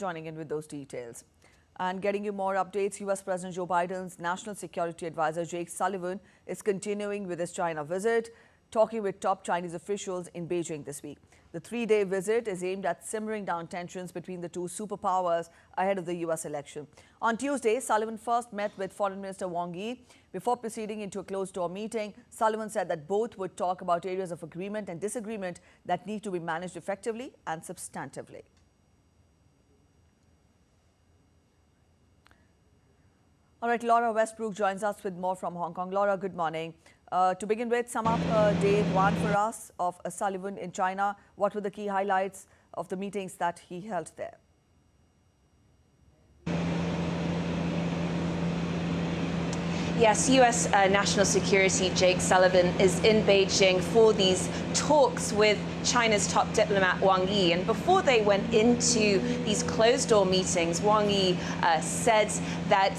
joining in with those details. And getting you more updates, U.S. President Joe Biden's National Security Advisor Jake Sullivan is continuing with his China visit, talking with top Chinese officials in Beijing this week. The three-day visit is aimed at simmering down tensions between the two superpowers ahead of the U.S. election. On Tuesday, Sullivan first met with Foreign Minister Wang Yi. Before proceeding into a closed-door meeting, Sullivan said that both would talk about areas of agreement and disagreement that need to be managed effectively and substantively. All right, Laura Westbrook joins us with more from Hong Kong. Laura, good morning. To begin with, sum up day one for us of Sullivan in China. What were the key highlights of the meetings that he held there? Yes, U.S. National Security Jake Sullivan is in Beijing for these talks with China's top diplomat Wang Yi. And before they went into these closed-door meetings, Wang Yi said that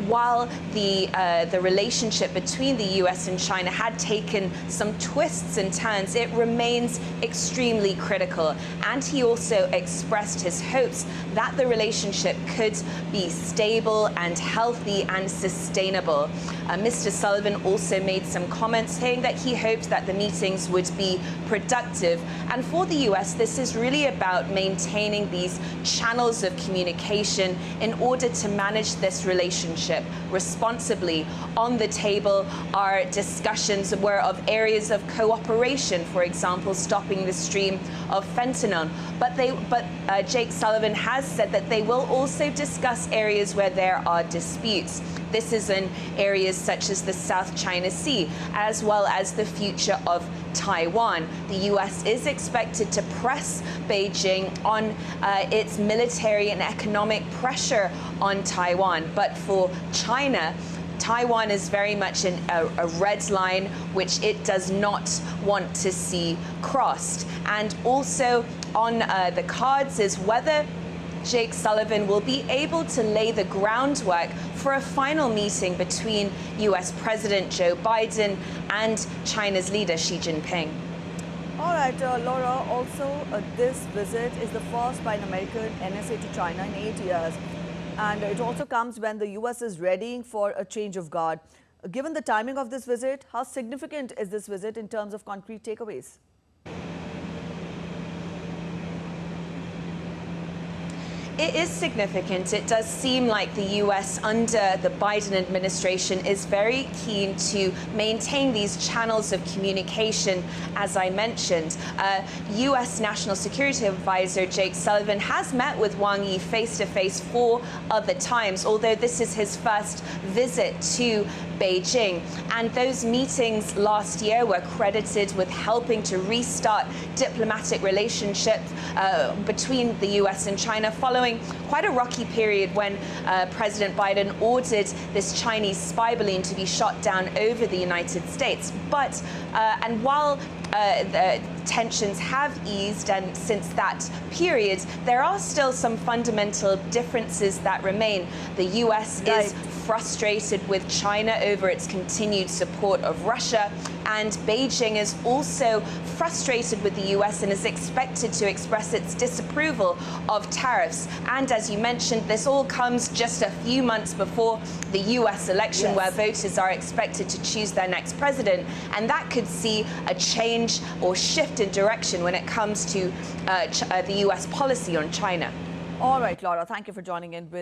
while the relationship between the U.S. and China had taken some twists and turns, it remains extremely critical. And he also expressed his hopes that the relationship could be stable and healthy and sustainable. Mr. Sullivan also made some comments saying that he hoped that the meetings would be productive. And for the U.S., this is really about maintaining these channels of communication in order to manage this relationship responsibly. On the table are discussions of areas of cooperation, for example, stopping the stream of fentanyl. But Jake Sullivan has said that they will also discuss areas where there are disputes. This is in areas such as the South China Sea, as well as the future of Taiwan. The U.S. is expected to press Beijing on its military and economic pressure on Taiwan. But for China, Taiwan is very much a red line which it does not want to see crossed. And also on the cards is whether Jake Sullivan will be able to lay the groundwork for a final meeting between U.S. President Joe Biden and China's leader Xi Jinping. All right, Laura, also this visit is the first by an American NSA to China in 8 years. And it also comes when the U.S. is readying for a change of guard. Given the timing of this visit, how significant is this visit in terms of concrete takeaways? It is significant. It does seem like the U.S. under the Biden administration is very keen to maintain these channels of communication, as I mentioned. U.S. National Security Advisor Jake Sullivan has met with Wang Yi face-to-face 4 other times, although this is his first visit to Beijing. And those meetings last year were credited with helping to restart diplomatic relationships between the U.S. and China following quite a rocky period when President Biden ordered this Chinese spy balloon to be shot down over the United States. But and while the tensions have eased, and since that period, there are still some fundamental differences that remain. The U.S. is frustrated with China over its continued support of Russia, and Beijing is also frustrated with the U.S. and is expected to express its disapproval of tariffs. And as you mentioned, this all comes just a few months before the U.S. election, where voters are expected to choose their next president, and that could see a change or shift in direction when it comes to the U.S. policy on China. All right, Laura, thank you for joining in with